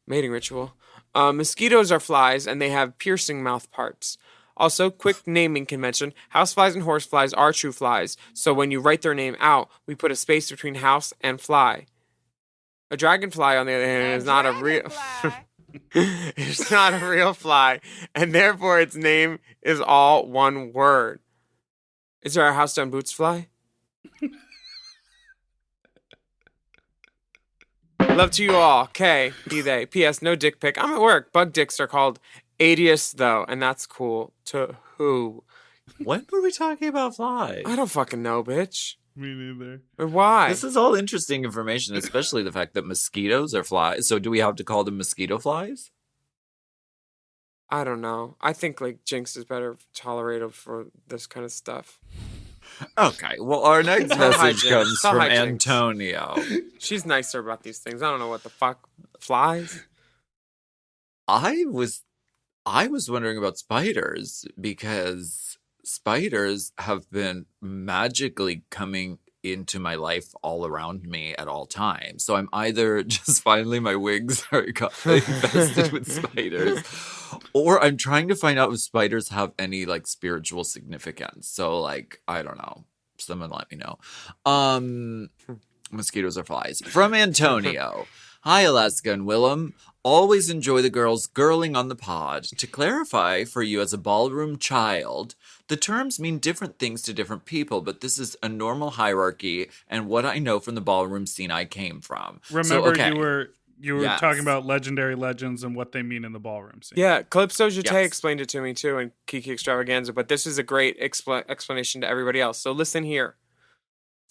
Mating ritual. Mosquitoes are flies, and they have piercing mouth parts. Also, quick naming convention, houseflies and horseflies are true flies, so when you write their name out, we put a space between house and fly. A dragonfly, on the other hand, is not a real... It's not a real fly, and therefore its name is all one word. Is there a house down boots fly? Love to you all. K, be they. P.S. No dick pic. I'm at work. Bug dicks are called Adius, though, and that's cool. To who? When were we talking about flies? I don't fucking know, bitch. Me neither. Why? This is all interesting information, especially the fact that mosquitoes are flies. So do we have to call them mosquito flies? I don't know. I think like Jinx is better tolerated for this kind of stuff. Okay, well, our next message comes from Jinx. Antonio. She's nicer about these things. I don't know what the fuck. Flies? I was wondering about spiders because spiders have been magically coming into my life all around me at all times. So I'm either just finally my wings are infested with spiders, or I'm trying to find out if spiders have any like spiritual significance. So like, I don't know. Someone let me know. Mosquitoes or flies. From Antonio. Hi, Alaska and Willam. Always enjoy the girls girling on the pod. To clarify for you as a ballroom child, the terms mean different things to different people, but this is a normal hierarchy and what I know from the ballroom scene I came from. Remember, you were You were Yes. talking about legendary legends and what they mean in the ballroom scene. Yeah, Calypso Jete Yes. explained it to me too in Kiki Extravaganza, but this is a great explanation to everybody else. So listen here.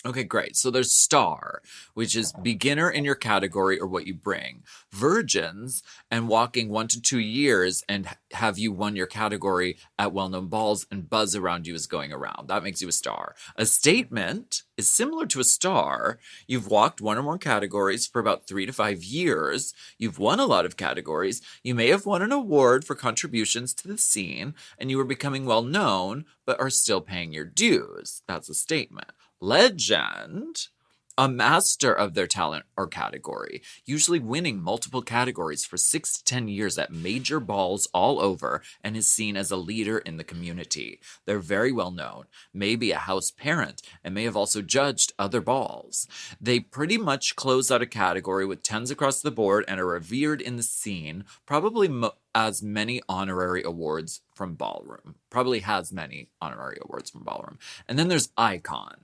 Okay, great. So there's star, which is beginner in your category or what you bring. Virgins, and walking 1 to 2 years and have you won your category at well-known balls and buzz around you is going around. That makes you a star. A statement is similar to a star. You've walked 1 or more categories for about 3 to 5 years. You've won a lot of categories. You may have won an award for contributions to the scene, and you are becoming well-known, but are still paying your dues. That's a statement. Legend, a master of their talent or category, usually winning multiple categories for 6 to 10 years at major balls all over, and is seen as a leader in the community. They're very well known, may be a house parent, and may have also judged other balls. They pretty much close out a category with 10s across the board and are revered in the scene, probably as many honorary awards from ballroom. Probably has many honorary awards from ballroom. And then there's icon.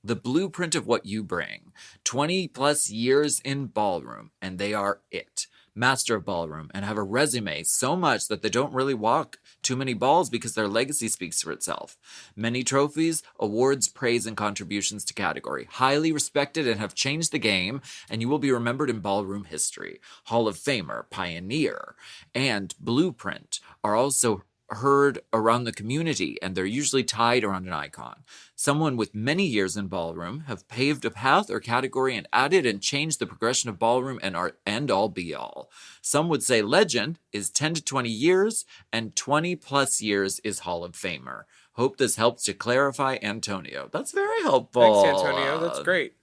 The blueprint of what you bring. 20 plus years in ballroom, and they are it. Master of ballroom, and have a resume so much that they don't really walk too many balls because their legacy speaks for itself. Many trophies, awards, praise, and contributions to category. Highly respected and have changed the game, and you will be remembered in ballroom history. Hall of Famer, pioneer, and blueprint are also heard around the community, and they're usually tied around an icon. Someone with many years in ballroom have paved a path or category and added and changed the progression of ballroom and are end all be all. Some would say legend is 10 to 20 years, and 20 plus years is Hall of Famer. Hope this helps to clarify, Antonio. That's very helpful. Thanks, Antonio. That's great.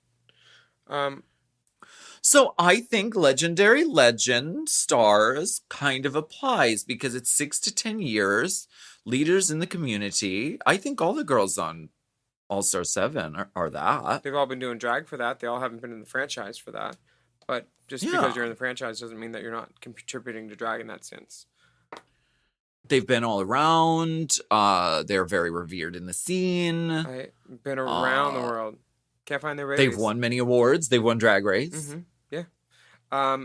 So I think legendary legend stars kind of applies because it's 6 to 10 years, leaders in the community. I think all the girls on All-Star 7 are that. They've all been doing drag for that. They all haven't been in the franchise for that. But just because you're in the franchise doesn't mean that you're not contributing to drag in that sense. They've been all around. They're very revered in the scene. I've been around the world. Can't find their babies. They've won many awards. They've won Drag Race. Mm-hmm. Yeah.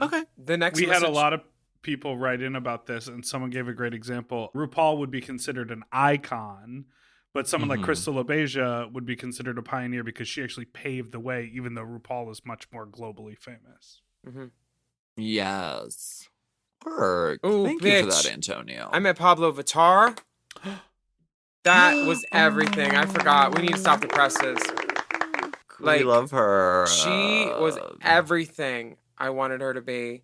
Okay. The next We had a message- lot of people write in about this, and someone gave a great example. RuPaul would be considered an icon, but someone like Crystal LaBeija would be considered a pioneer because she actually paved the way, even though RuPaul is much more globally famous. Mm-hmm. Yes. Work. Ooh, Thank you for bitch. that, Antonio. I met Pablo Vittar. That was everything. I forgot. We need to stop the presses. We love her. She was everything I wanted her to be.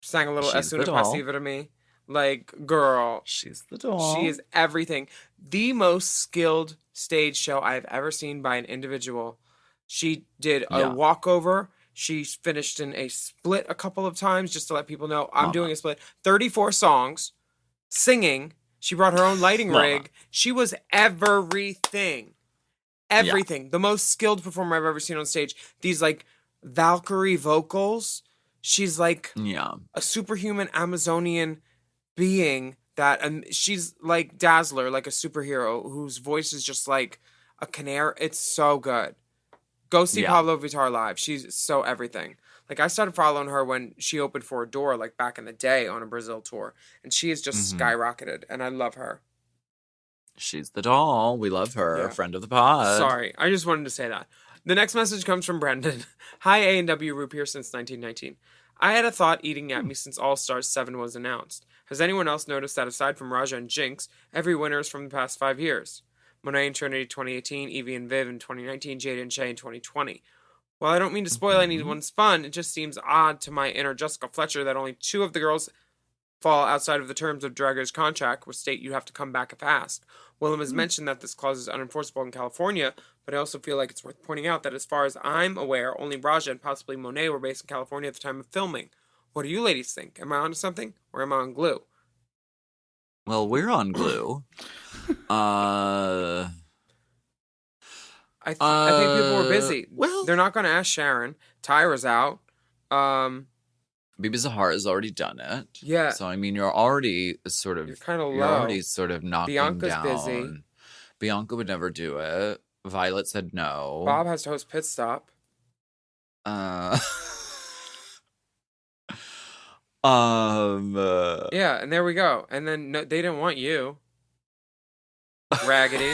Sang a little She's Es una the doll. pasiva to me. Like, girl. She's the doll. She is everything. The most skilled stage show I've ever seen by an individual. She did a walkover. She finished in a split a couple of times just to let people know I'm doing a split. 34 songs. Singing. She brought her own lighting rig. She was everything. Everything. The most skilled performer I've ever seen on stage. These like Valkyrie vocals. She's like a superhuman Amazonian being that, and she's like Dazzler, like a superhero whose voice is just like a canary. It's so good. Go see Pablo Vittar live. She's so everything. Like, I started following her when she opened for Adore, like back in the day on a Brazil tour, and she has just skyrocketed, and I love her. She's the doll. We love her. Yeah. Friend of the pod. Sorry, I just wanted to say that. The next message comes from Brendan. Hi, A&W Roop here since 1919. I had a thought eating at me since All Stars 7 was announced. Has anyone else noticed that aside from Raja and Jinx, every winner is from the past 5 years? Monet and Trinity 2018, Evie and Viv in 2019, Jada and Shay in 2020. While I don't mean to spoil anyone's fun, it just seems odd to my inner Jessica Fletcher that only 2 of the girls fall outside of the terms of Drag Race contract, which state you have to come back if asked. Willam has mentioned that this clause is unenforceable in California, but I also feel like it's worth pointing out that as far as I'm aware, only Raja and possibly Monet were based in California at the time of filming. What do you ladies think? Am I onto something, or am I on glue? Well, we're on glue. I think people were busy. Well, they're not going to ask Sharon. Tyra's out. Bibi Zahara's already done it. Yeah. So I mean, you're already sort of kind of low. You're already sort of knocking Bianca's down. busy. Bianca would never do it. Violet said no. Bob has to host Pit Stop. Yeah, and there we go. And then no, they didn't want you. Raggedy.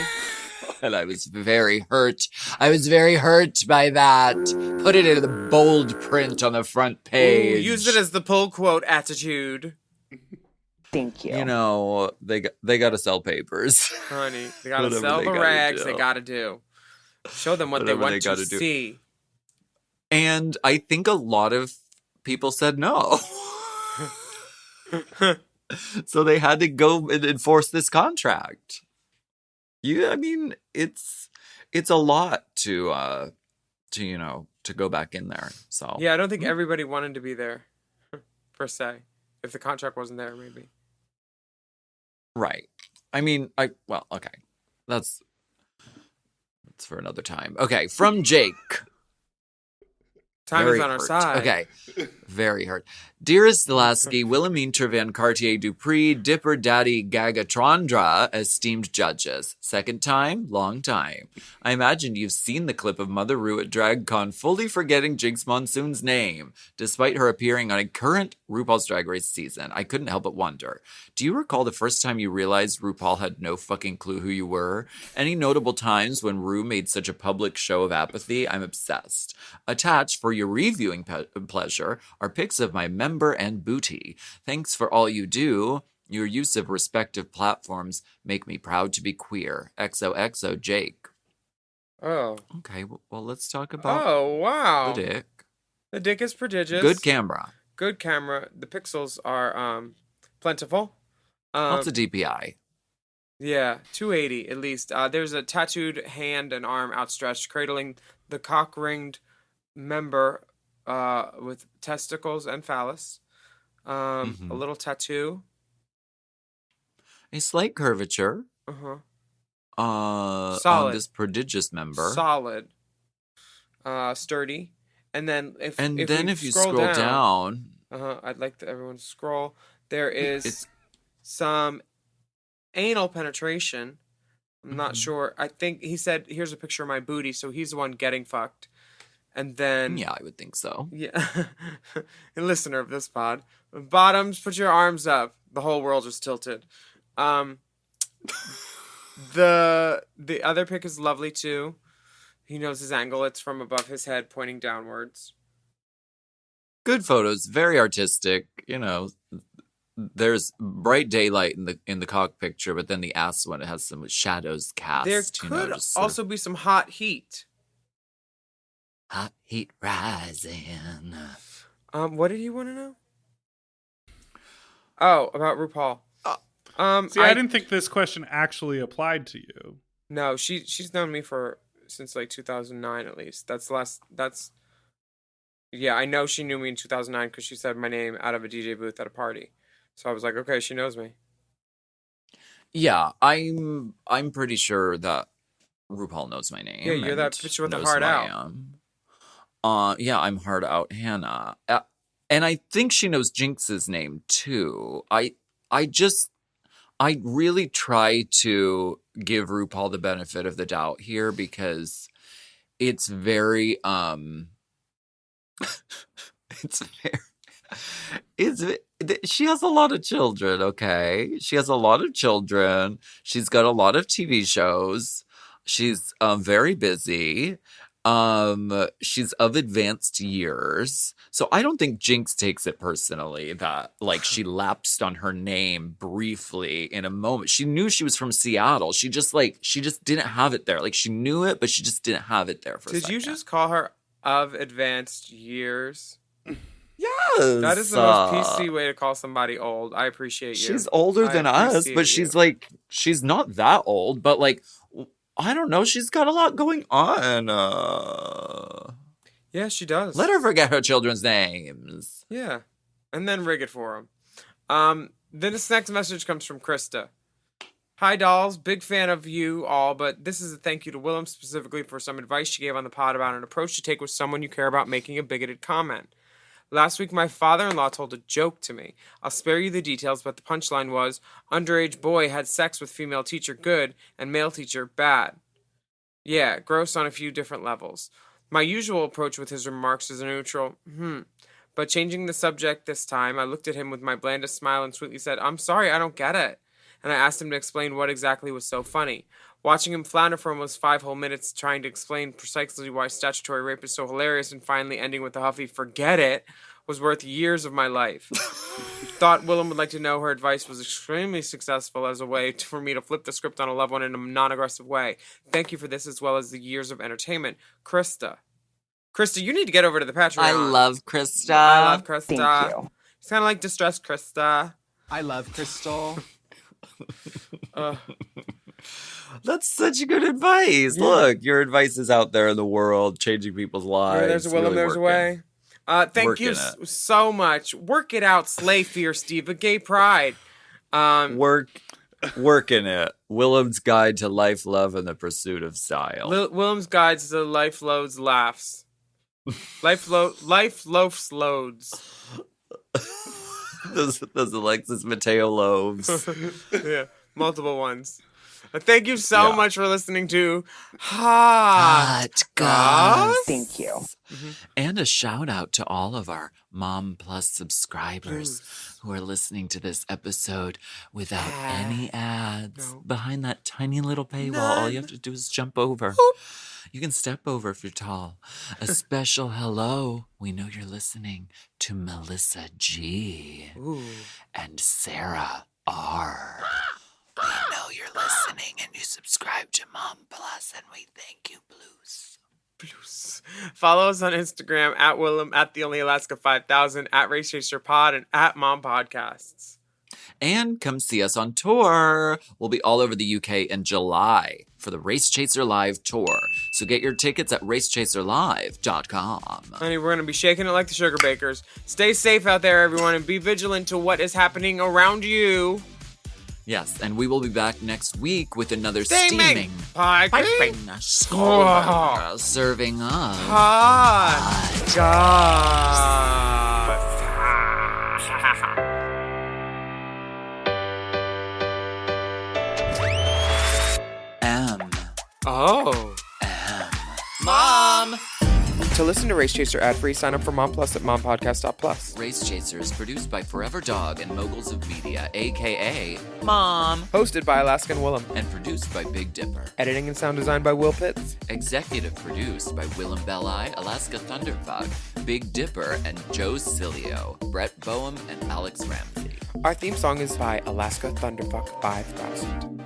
And I was very hurt. I was very hurt by that. Put it in the bold print on the front page. Ooh, use it as the pull quote attitude. Thank you. You know, they got to sell papers. Honey, they gotta Whatever sell they the gotta rags. do. They gotta do. Show them what they Whatever want they to gotta do. see. And I think a lot of people said no. So they had to go and enforce this contract. I mean, it's a lot to go back in there. So Yeah, I don't think everybody wanted to be there, per se. If the contract wasn't there, maybe. right. I mean, okay. That's for another time. Okay, from Jake. Time Very is on our hurt. side. Okay. Very hurt. Dearest Lasky, Willam Van Cartier Dupree, Dipper Daddy Gagatrandra, esteemed judges. Second time, long time. I imagine you've seen the clip of Mother Rue at DragCon fully forgetting Jinx Monsoon's name, despite her appearing on a current RuPaul's Drag Race season. I couldn't help but wonder. Do you recall the first time you realized RuPaul had no fucking clue who you were? Any notable times when Rue made such a public show of apathy? I'm obsessed. Attached for your reviewing pleasure are pics of my member and booty. Thanks for all you do. Your use of respective platforms make me proud to be queer. XOXO Jake. Oh. Okay, well, let's talk about Oh, wow. the dick. The dick is prodigious. Good camera. Good camera. The pixels are plentiful. Lots of DPI. Yeah, 280 at least. There's a tattooed hand and arm outstretched, cradling the cock-ringed member with testicles and phallus. A little tattoo. A slight curvature. Solid. On this prodigious member. Solid. Sturdy. And then if you scroll down, I'd like everyone to scroll. There is some anal penetration. I'm not sure. I think he said, "Here's a picture of my booty," so he's the one getting fucked. And then yeah, I would think so. Yeah, a listener of this pod. Bottoms, put your arms up. The whole world just tilted. The other pic is lovely too. He knows his angle. It's from above his head, pointing downwards. Good photos, very artistic. You know, there's bright daylight in the cock picture, but then the ass one, it has some shadows cast. There could also be some hot heat. Hot heat rising. What did you want to know? Oh, about RuPaul. See, I didn't think this question actually applied to you. No, she's known me since like 2009 at least. Yeah, I know she knew me in 2009 because she said my name out of a DJ booth at a party. So I was like, okay, she knows me. Yeah, I'm pretty sure that RuPaul knows my name. Yeah, you're that picture with the heart out. Yeah, I'm hard out Hannah. And I think she knows Jinx's name too. I really try to give RuPaul the benefit of the doubt here because it's very she has a lot of children, okay? She has a lot of children. She's got a lot of TV shows. She's very busy. She's of advanced years. So I don't think Jinx takes it personally that like she lapsed on her name briefly in a moment. She knew she was from Seattle. She just didn't have it there. Like she knew it, but she just didn't have it there for a second. Did you just call her of advanced years? Yes. That is the most PC way to call somebody old. I appreciate you. She's older than us, but she's not that old, but like I don't know. She's got a lot going on. Yeah, she does. Let her forget her children's names. Yeah. And then rig it for them. Then this next message comes from Krista. Hi, dolls. Big fan of you all, but this is a thank you to Willam specifically for some advice she gave on the pod about an approach to take with someone you care about making a bigoted comment. Last week, my father-in-law told a joke to me. I'll spare you the details, but the punchline was, underage boy had sex with female teacher good and male teacher bad. Yeah, gross on a few different levels. My usual approach with his remarks is a neutral, but But changing the subject this time, I looked at him with my blandest smile and sweetly said, I'm sorry, I don't get it. And I asked him to explain what exactly was so funny. Watching him flounder for almost 5 whole minutes trying to explain precisely why statutory rape is so hilarious and finally ending with a huffy, forget it, was worth years of my life. Thought Willam would like to know her advice was extremely successful as a way for me to flip the script on a loved one in a non-aggressive way. Thank you for this as well as the years of entertainment. Krista, you need to get over to the Patreon. I love Krista. I love Krista. Thank you. It's kind of like distressed Krista. I love Crystal. That's such good advice. Yeah. Look, your advice is out there in the world, changing people's lives. Where there's a will and there's a way. Thank you so much. Work it out, slay fear, Steve. A gay pride. Working it. Willam's Guide to Life, Love, and the Pursuit of Style. Willam's Guides to Life Loads Laughs. Life loafs loads. those Alexis Mateo loaves. Yeah, multiple ones. Thank you so much for listening to Hot Goss. Thank you. And a shout out to all of our Mom Plus subscribers who are listening to this episode without any ads behind that tiny little paywall. All you have to do is jump over. You can step over if you're tall. A special hello. We know you're listening to Melissa G. And Sarah R. We know you're listening and you subscribe to Mom Plus, and we thank you, Blues. Follow us on Instagram at Willam, at The Only Alaska 5000, at Race Chaser Pod, and at Mom Podcasts. And come see us on tour. We'll be all over the UK in July for the Race Chaser Live Tour. So get your tickets at racechaserlive.com. Honey, we're going to be shaking it like the Sugar Bakers. Stay safe out there, everyone, and be vigilant to what is happening around you. Yes, and we will be back next week with another Steaming, piping, Oh. serving up Hot Goss. Mom! To listen to Race Chaser ad-free, sign up for Mom Plus at mompodcast.plus. Race Chaser is produced by Forever Dog and Moguls of Media, a.k.a. Mom. Hosted by Alaska and Willam. And produced by Big Dipper. Editing and sound design by Will Pitts. Executive produced by Willam Belli, Alaska Thunderfuck, Big Dipper, and Joe Cilio, Brett Boehm, and Alex Ramsey. Our theme song is by Alaska Thunderfuck 5000.